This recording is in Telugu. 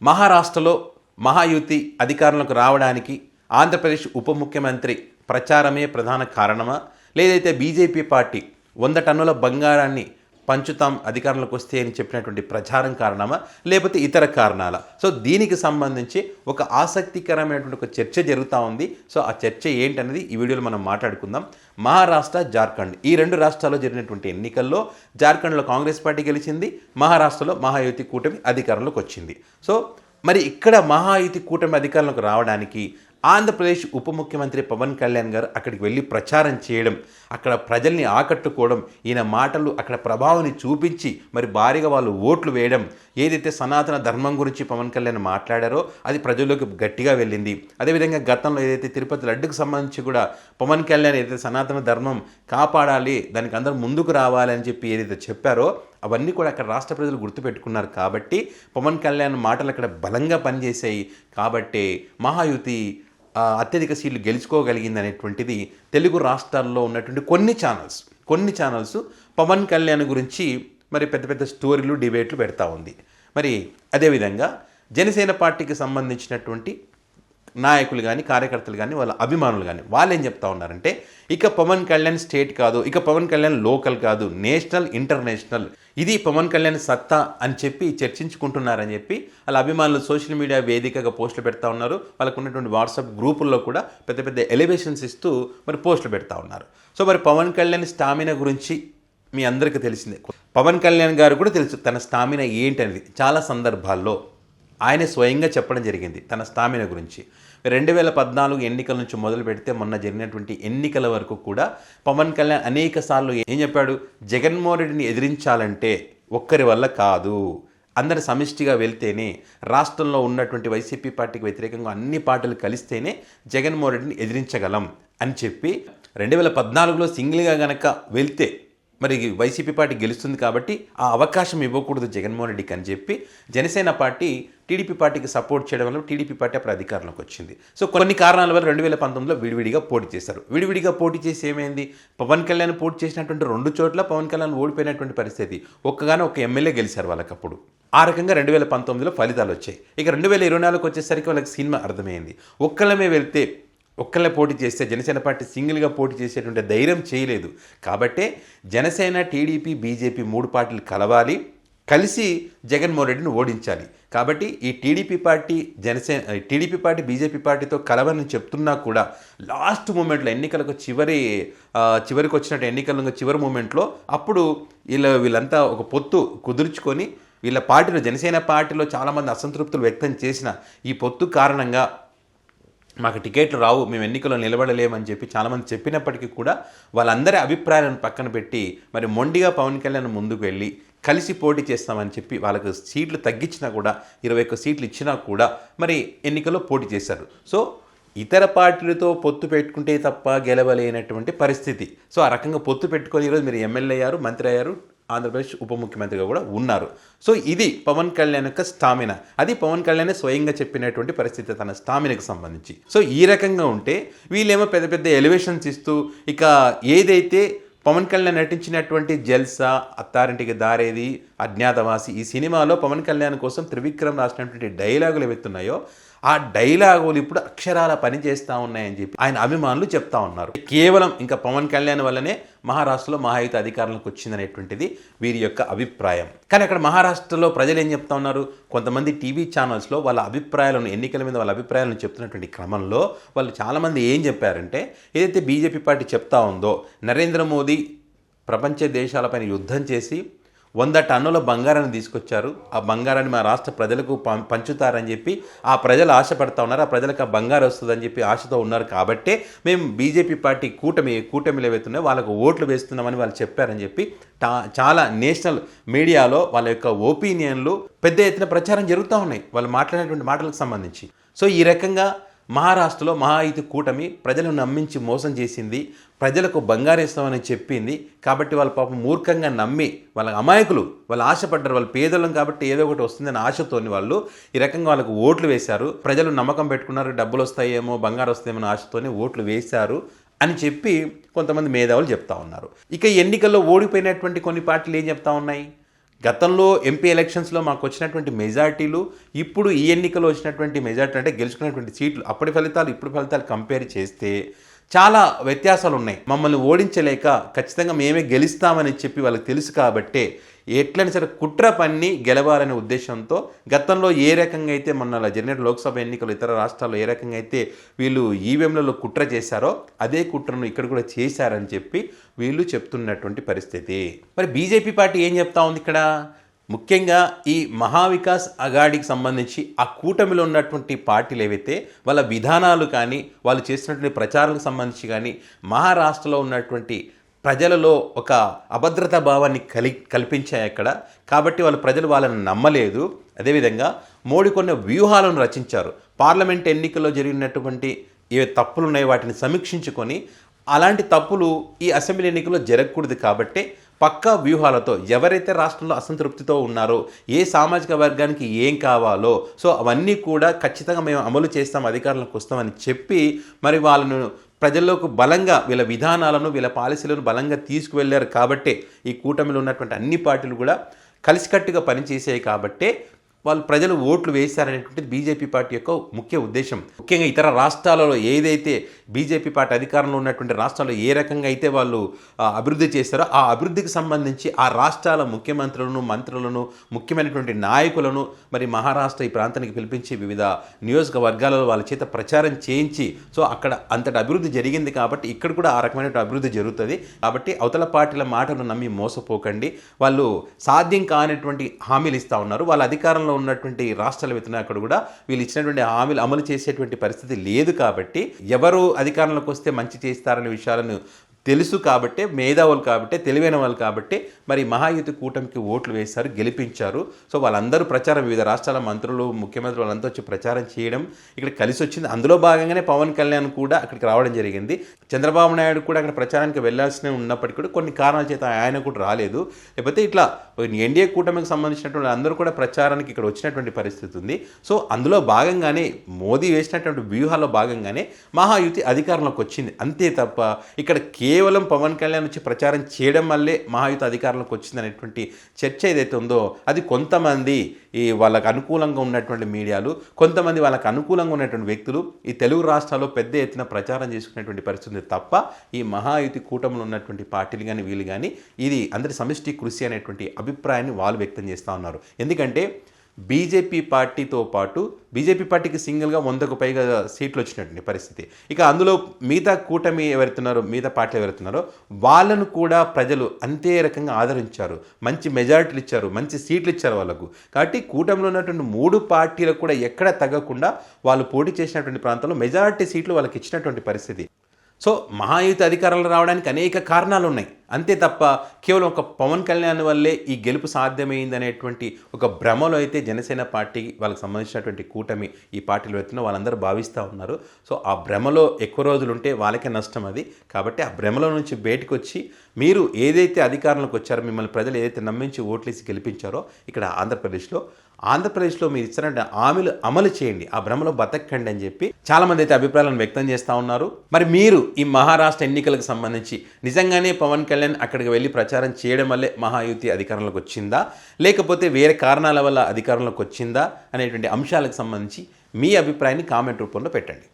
మహారాష్ట్రలో మహాయుతి అధికారంలోకి రావడానికి ఆంధ్రప్రదేశ్ ఉప ముఖ్యమంత్రి ప్రచారమే ప్రధాన కారణమా, లేదైతే బీజేపీ పార్టీ 100 టన్నుల బంగారాన్ని పంచుతాం అధికారంలోకి వస్తే అని చెప్పినటువంటి ప్రచారం కారణమా, లేకపోతే ఇతర కారణాల? సో దీనికి సంబంధించి ఒక ఆసక్తికరమైనటువంటి ఒక చర్చ జరుగుతూ ఉంది. సో ఆ చర్చ ఏంటనేది ఈ వీడియోలో మనం మాట్లాడుకుందాం. మహారాష్ట్ర, జార్ఖండ్ ఈ రెండు రాష్ట్రాల్లో జరిగినటువంటి ఎన్నికల్లో జార్ఖండ్లో కాంగ్రెస్ పార్టీ గెలిచింది, మహారాష్ట్రలో మహాయుతి కూటమి అధికారంలోకి వచ్చింది. సో మరి ఇక్కడ మహాయుతి కూటమి అధికారంలోకి రావడానికి ఆంధ్రప్రదేశ్ ఉప ముఖ్యమంత్రి పవన్ కళ్యాణ్ గారు అక్కడికి వెళ్ళి ప్రచారం చేయడం, అక్కడ ప్రజల్ని ఆకట్టుకోవడం, ఈయన మాటలు అక్కడ ప్రభావాన్ని చూపించి మరి భారీగా వాళ్ళు ఓట్లు వేయడం, ఏదైతే సనాతన ధర్మం గురించి పవన్ కళ్యాణ్ మాట్లాడారో అది ప్రజల్లోకి గట్టిగా వెళ్ళింది. అదేవిధంగా గతంలో ఏదైతే తిరుపతి లడ్డుకు సంబంధించి కూడా పవన్ కళ్యాణ్ ఏదైతే సనాతన ధర్మం కాపాడాలి, దానికి అందరూ ముందుకు రావాలి అని చెప్పి ఏదైతే చెప్పారో అవన్నీ కూడా అక్కడ రాష్ట్ర ప్రజలు గుర్తుపెట్టుకున్నారు. కాబట్టి పవన్ కళ్యాణ్ మాటలు అక్కడ బలంగా పనిచేశాయి. కాబట్టి మహాయుతి అత్యధిక సీట్లు గెలుచుకోగలిగింది అనేటువంటిది తెలుగు రాష్ట్రాల్లో ఉన్నటువంటి కొన్ని ఛానల్స్ పవన్ కళ్యాణ్ గురించి మరి పెద్ద పెద్ద స్టోరీలు, డిబేట్లు పెడతా ఉంది. మరి అదేవిధంగా జనసేన పార్టీకి సంబంధించినటువంటి నాయకులు కానీ, కార్యకర్తలు కానీ, వాళ్ళ అభిమానులు కానీ వాళ్ళు ఏం చెప్తా ఉన్నారంటే, ఇక పవన్ కళ్యాణ్ స్టేట్ కాదు, ఇక పవన్ కళ్యాణ్ లోకల్ కాదు, నేషనల్, ఇంటర్నేషనల్, ఇది పవన్ కళ్యాణ్ సత్తా అని చెప్పి చర్చించుకుంటున్నారని చెప్పి వాళ్ళ అభిమానులు సోషల్ మీడియా వేదికగా పోస్టులు పెడతా ఉన్నారు. వాళ్ళకు ఉన్నటువంటి వాట్సాప్ గ్రూపుల్లో కూడా పెద్ద పెద్ద ఎలివేషన్స్ ఇస్తూ మరి పోస్టులు పెడతా ఉన్నారు. సో మరి పవన్ కళ్యాణ్ స్టామినా గురించి మీ అందరికీ తెలిసిందే. పవన్ కళ్యాణ్ గారు కూడా తెలుసు తన స్టామినా ఏంటనేది. చాలా సందర్భాల్లో ఆయన స్వయంగా చెప్పడం జరిగింది తన స్టామినా గురించి. 2014 ఎన్నికల నుంచి మొదలు పెడితే మొన్న జరిగినటువంటి ఎన్నికల వరకు కూడా పవన్ కళ్యాణ్ అనేక సార్లు ఏం చెప్పాడు, జగన్మోహన్ రెడ్డిని ఎదిరించాలంటే ఒక్కరి వల్ల కాదు, అందరి సమిష్టిగా వెళ్తేనే, రాష్ట్రంలో ఉన్నటువంటి వైసీపీ పార్టీకి వ్యతిరేకంగా అన్ని పార్టీలు కలిస్తేనే జగన్మోహన్ రెడ్డిని ఎదిరించగలం అని చెప్పి 2014లో సింగిల్గా గనక వెళ్తే మరి వైసీపీ పార్టీ గెలుస్తుంది కాబట్టి ఆ అవకాశం ఇవ్వకూడదు జగన్మోహన్ రెడ్డికి అని చెప్పి జనసేన పార్టీ టీడీపీ పార్టీకి సపోర్ట్ చేయడం వల్ల టీడీపీ పార్టీ అప్పుడు అధికారంలోకి వచ్చింది. సో కొన్ని కారణాల వల్ల 2019లో విడివిడిగా పోటీ చేశారు. విడివిడిగా పోటీ చేసి ఏమైంది, పవన్ కళ్యాణ్ పోటీ చేసినటువంటి 2 చోట్ల పవన్ కళ్యాణ్ ఓడిపోయినటువంటి పరిస్థితి. ఒక ఎమ్మెల్యే గెలిచారు వాళ్ళకప్పుడు. ఆ రకంగా 2019లో ఫలితాలు వచ్చాయి. ఇక 2024కి వచ్చేసరికి వాళ్ళకి సినిమా అర్థమైంది. ఒక్కళ్ళే పోటీ చేస్తే జనసేన పార్టీ సింగిల్గా పోటీ చేసేటువంటి ధైర్యం చేయలేదు. కాబట్టే జనసేన, టీడీపీ, బీజేపీ 3 పార్టీలు కలవాలి, కలిసి జగన్మోహన్ రెడ్డిని ఓడించాలి. కాబట్టి ఈ టీడీపీ పార్టీ బీజేపీ పార్టీతో కలవని చెప్తున్నా కూడా లాస్ట్ మూమెంట్లో ఎన్నికలకు చివరికి వచ్చినట్టు ఎన్నికల చివరి మూమెంట్లో అప్పుడు వీళ్ళంతా ఒక పొత్తు కుదుర్చుకొని వీళ్ళ పార్టీలో, జనసేన పార్టీలో చాలామంది అసంతృప్తులు వ్యక్తం చేసిన ఈ పొత్తు కారణంగా మాకు టికెట్లు రావు, మేము ఎన్నికల్లో నిలబడలేమని చెప్పి చాలామంది చెప్పినప్పటికీ కూడా వాళ్ళందరి అభిప్రాయాలను పక్కన పెట్టి మరి మొండిగా పవన్ కళ్యాణ్ ముందుకు వెళ్ళి కలిసి పోటీ చేస్తామని చెప్పి వాళ్ళకు సీట్లు తగ్గించినా కూడా 21 సీట్లు ఇచ్చినా కూడా మరి ఎన్నికల్లో పోటీ చేశారు. సో ఇతర పార్టీలతో పొత్తు పెట్టుకుంటే తప్ప గెలవలేనటువంటి పరిస్థితి. సో ఆ రకంగా పొత్తు పెట్టుకొని ఈరోజు మీరు ఎమ్మెల్యే అయ్యారు, మంత్రి అయ్యారు, ఆంధ్రప్రదేశ్ ఉప ముఖ్యమంత్రిగా కూడా ఉన్నారు. సో ఇది పవన్ కళ్యాణ్ యొక్క స్టామినా. అది పవన్ కళ్యాణ్ స్వయంగా చెప్పినటువంటి పరిస్థితి తన స్టామినాకి సంబంధించి. సో ఈ రకంగా ఉంటే వీళ్ళేమో పెద్ద పెద్ద ఎలివేషన్స్ ఇస్తూ, ఇక ఏదైతే పవన్ కళ్యాణ్ నటించినటువంటి జల్సా, అత్తారింటికి దారేది, అజ్ఞాతవాసి ఈ సినిమాలో పవన్ కళ్యాణ్ కోసం త్రివిక్రమ్ రాసినటువంటి డైలాగులు ఏవైతున్నాయో ఆ డైలాగులు ఇప్పుడు అక్షరాల పని చేస్తూ ఉన్నాయని చెప్పి ఆయన అభిమానులు చెప్తా ఉన్నారు. కేవలం ఇంకా పవన్ కళ్యాణ్ వల్లనే మహారాష్ట్రలో మహాయుతి అధికారంలోకి వచ్చిందనేటువంటిది వీరి యొక్క అభిప్రాయం. కానీ అక్కడ మహారాష్ట్రలో ప్రజలు ఏం చెప్తా ఉన్నారు, కొంతమంది టీవీ ఛానల్స్లో వాళ్ళ అభిప్రాయాలను, ఎన్నికల మీద వాళ్ళ అభిప్రాయాలను చెప్తున్నటువంటి క్రమంలో వాళ్ళు చాలామంది ఏం చెప్పారంటే, ఏదైతే బీజేపీ పార్టీ చెప్తా ఉందో నరేంద్ర మోదీ ప్రపంచ దేశాలపైన యుద్ధం చేసి 100 టన్నుల బంగారాన్ని తీసుకొచ్చారు, ఆ బంగారాన్ని మా రాష్ట్ర ప్రజలకు పంచుతారని చెప్పి ఆ ప్రజలు ఆశపడతా ఉన్నారు, ఆ ప్రజలకు ఆ బంగారం వస్తుందని చెప్పి ఆశతో ఉన్నారు. కాబట్టే మేము బీజేపీ పార్టీ కూటమిలు ఏవైతున్నాయో వాళ్ళకు ఓట్లు వేస్తున్నామని వాళ్ళు చెప్పారని చెప్పి చాలా నేషనల్ మీడియాలో వాళ్ళ యొక్క ఒపీనియన్లు పెద్ద ఎత్తున ప్రచారం జరుగుతూ ఉన్నాయి వాళ్ళు మాట్లాడినటువంటి మాటలకు సంబంధించి. సో ఈ రకంగా మహారాష్ట్రలో మహాయుతి కూటమి ప్రజలను నమ్మించి మోసం చేసింది, ప్రజలకు బంగారేస్తామని చెప్పింది. కాబట్టి వాళ్ళ పాపం మూర్ఖంగా నమ్మి, వాళ్ళ అమాయకులు, వాళ్ళు ఆశపడ్డారు, వాళ్ళు పేదలం కాబట్టి ఏదో ఒకటి వస్తుందని ఆశతోని వాళ్ళు ఈ రకంగా వాళ్ళకు ఓట్లు వేశారు. ప్రజలు నమ్మకం పెట్టుకున్నారు, డబ్బులు వస్తాయేమో, బంగారు వస్తాయేమో ఆశతోని ఓట్లు వేశారు అని చెప్పి కొంతమంది మేధావులు చెప్తా ఉన్నారు. ఇక ఎన్నికల్లో ఓడిపోయినటువంటి కొన్ని పార్టీలు ఏం చెప్తా ఉన్నాయి, గతంలో ఎంపీ ఎలక్షన్స్లో మాకు వచ్చినటువంటి మెజార్టీలు ఇప్పుడు ఈ ఎన్నికలో వచ్చినటువంటి మెజార్టీ అంటే గెలుచుకున్నటువంటి సీట్లు అప్పటి ఫలితాలు ఇప్పుడు ఫలితాలు కంపేర్ చేస్తే చాలా వ్యత్యాసాలు ఉన్నాయి. మమ్మల్ని ఓడించలేక ఖచ్చితంగా మేమే గెలుస్తామని చెప్పి వాళ్ళకి తెలుసు కాబట్టే ఎట్లయినా సరే కుట్ర పన్ని గెలవాలనే ఉద్దేశంతో గతంలో ఏ రకంగా అయితే మొన్న జరిగిన లోక్సభ ఎన్నికలు ఇతర రాష్ట్రాల్లో ఏ రకంగా అయితే వీళ్ళు ఈవీఎంలలో కుట్ర చేశారో అదే కుట్రను ఇక్కడ కూడా చేశారని చెప్పి వీళ్ళు చెప్తున్నటువంటి పరిస్థితి. మరి బీజేపీ పార్టీ ఏం చెప్తా ఉంది ఇక్కడ? ముఖ్యంగా ఈ మహావికాస్ అఘాడీకి సంబంధించి ఆ కూటమిలో ఉన్నటువంటి పార్టీలు ఏవైతే వాళ్ళ విధానాలు కానీ వాళ్ళు చేసినటువంటి ప్రచారాలకు సంబంధించి కానీ మహారాష్ట్రలో ఉన్నటువంటి ప్రజలలో ఒక అభద్రతా భావాన్ని కల్పించాయి అక్కడ. కాబట్టి ప్రజలు వాళ్ళని నమ్మలేదు. అదేవిధంగా మోడీ కొన్ని వ్యూహాలను రచించారు. పార్లమెంట్ ఎన్నికల్లో జరిగినటువంటి ఏ తప్పులు ఉన్నాయో వాటిని సమీక్షించుకొని అలాంటి తప్పులు ఈ అసెంబ్లీ ఎన్నికల్లో జరగకూడదు కాబట్టి పక్కా వ్యూహాలతో ఎవరైతే రాష్ట్రంలో అసంతృప్తితో ఉన్నారో ఏ సామాజిక వర్గానికి ఏం కావాలో సో అవన్నీ కూడా ఖచ్చితంగా మేము అమలు చేస్తాం, అధికారంలోకి వస్తామని చెప్పి మరి వాళ్ళను ప్రజల్లోకి బలంగా వీళ్ళ విధానాలను వీళ్ళ పాలసీలను బలంగా తీసుకువెళ్ళారు. కాబట్టే ఈ కూటమిలో ఉన్నటువంటి అన్ని పార్టీలు కూడా కలిసికట్టుగా పనిచేసాయి. కాబట్టే వాళ్ళు ప్రజలు ఓట్లు వేశారనేటువంటిది బీజేపీ పార్టీ యొక్క ముఖ్య ఉద్దేశం. ముఖ్యంగా ఇతర రాష్ట్రాలలో ఏదైతే బీజేపీ పార్టీ అధికారంలో ఉన్నటువంటి రాష్ట్రాల్లో ఏ రకంగా అయితే వాళ్ళు అభివృద్ధి చేస్తారో ఆ అభివృద్ధికి సంబంధించి ఆ రాష్ట్రాల ముఖ్యమంత్రులను, మంత్రులను, ముఖ్యమైనటువంటి నాయకులను మరి మహారాష్ట్ర ఈ ప్రాంతానికి పిలిపించి వివిధ నియోజకవర్గాలలో వాళ్ళ చేత ప్రచారం చేయించి సో అక్కడ అంతటి అభివృద్ధి జరిగింది కాబట్టి ఇక్కడ కూడా ఆ రకమైన అభివృద్ధి జరుగుతుంది. కాబట్టి అవతల పార్టీల మాటలు నమ్మి మోసపోకండి. వాళ్ళు సాధ్యం కానిటువంటి హామీలు ఇస్తూ ఉన్నారు. వాళ్ళ అధికారంలో ఉన్నటువంటి రాష్ట్రాల విత్తనాయకుడు కూడా వీళ్ళు ఇచ్చినటువంటి హామీలు అమలు చేసేటువంటి పరిస్థితి లేదు. కాబట్టి ఎవరు అధికారంలోకి వస్తే మంచి చేస్తారనే విషయాలను తెలుసు కాబట్టే, మేధావులు కాబట్టే, తెలివైన వాళ్ళు కాబట్టే మరి మహాయుతి కూటమికి ఓట్లు వేశారు, గెలిపించారు. సో వాళ్ళందరూ ప్రచారం వివిధ రాష్ట్రాల మంత్రులు, ముఖ్యమంత్రులు వాళ్ళంతా వచ్చి ప్రచారం చేయడం ఇక్కడ కలిసి వచ్చింది. అందులో భాగంగానే పవన్ కళ్యాణ్ కూడా అక్కడికి రావడం జరిగింది. చంద్రబాబు నాయుడు కూడా అక్కడ ప్రచారానికి వెళ్లాల్సిన ఉన్నప్పటికీ కూడా కొన్ని కారణాల చేత ఆయన కూడా రాలేదు. లేకపోతే ఇట్లా ఎన్డీఏ కూటమికి సంబంధించినటువంటి అందరూ కూడా ప్రచారానికి ఇక్కడ వచ్చినటువంటి పరిస్థితి ఉంది. సో అందులో భాగంగానే మోదీ వేసినటువంటి వ్యూహాల్లో భాగంగానే మహాయుతి అధికారంలోకి వచ్చింది. అంతే తప్ప ఇక్కడ కేవలం పవన్ కళ్యాణ్ వచ్చి ప్రచారం చేయడం వల్లే మహాయుతి అధికారంలోకి వచ్చింది అనేటువంటి చర్చ ఏదైతే ఉందో అది కొంతమంది ఈ వాళ్ళకు అనుకూలంగా ఉన్నటువంటి మీడియాలు, కొంతమంది వాళ్ళకు అనుకూలంగా ఉన్నటువంటి వ్యక్తులు ఈ తెలుగు రాష్ట్రాల్లో పెద్ద ఎత్తున ప్రచారం చేసుకునేటువంటి పరిస్థితి తప్ప ఈ మహాయుతి కూటమిలో ఉన్నటువంటి పార్టీలు కానీ వీళ్ళు కానీ ఇది అందరి సమిష్టి కృషి అనేటువంటి అభిప్రాయాన్ని వాళ్ళు వ్యక్తం చేస్తూ ఉన్నారు. ఎందుకంటే బీజేపీ పార్టీతో పాటు బీజేపీ పార్టీకి సింగిల్గా 100కు పైగా సీట్లు వచ్చినటువంటి పరిస్థితి. ఇక అందులో మిగతా కూటమి ఎవరుతున్నారో, మిగతా పార్టీలు ఎవరుతున్నారో వాళ్ళను కూడా ప్రజలు అంతే రకంగా ఆదరించారు, మంచి మెజారిటీలు ఇచ్చారు, మంచి సీట్లు ఇచ్చారు వాళ్ళకు. కాబట్టి కూటమిలో ఉన్నటువంటి 3 పార్టీలకు కూడా ఎక్కడ తగ్గకుండా వాళ్ళు పోటీ చేసినటువంటి ప్రాంతంలో మెజారిటీ సీట్లు వాళ్ళకి ఇచ్చినటువంటి పరిస్థితి. సో మహాయుతి అధికారంలో రావడానికి అనేక కారణాలు ఉన్నాయి. అంతే తప్ప కేవలం ఒక పవన్ కళ్యాణ్ వల్లే ఈ గెలుపు సాధ్యమైంది అనేటువంటి ఒక భ్రమలో అయితే జనసేన పార్టీ వాళ్ళకి సంబంధించినటువంటి కూటమి ఈ పార్టీలు వెళ్తున్న వాళ్ళందరూ భావిస్తూ ఉన్నారు. సో ఆ భ్రమలో ఎక్కువ రోజులు ఉంటే వాళ్ళకే నష్టం అది. కాబట్టి ఆ భ్రమలో నుంచి బయటకు వచ్చి మీరు ఏదైతే అధికారంలోకి వచ్చారో, మిమ్మల్ని ప్రజలు ఏదైతే నమ్మించి ఓట్లేసి గెలిపించారో ఇక్కడ ఆంధ్రప్రదేశ్లో మీరు ఇచ్చినట్టు హామీలు అమలు చేయండి, ఆ భ్రమలో బతకండి అని చెప్పి చాలామంది అయితే అభిప్రాయాలను వ్యక్తం చేస్తూ ఉన్నారు. మరి మీరు ఈ మహారాష్ట్ర ఎన్నికలకు సంబంధించి నిజంగానే పవన్ కళ్యాణ్ అక్కడికి వెళ్ళి ప్రచారం చేయడం వల్లే మహాయుతి అధికారంలోకి వచ్చిందా, లేకపోతే వేరే కారణాల వల్ల అధికారంలోకి వచ్చిందా అనేటువంటి అంశాలకు సంబంధించి మీ అభిప్రాయాన్ని కామెంట్ రూపంలో పెట్టండి.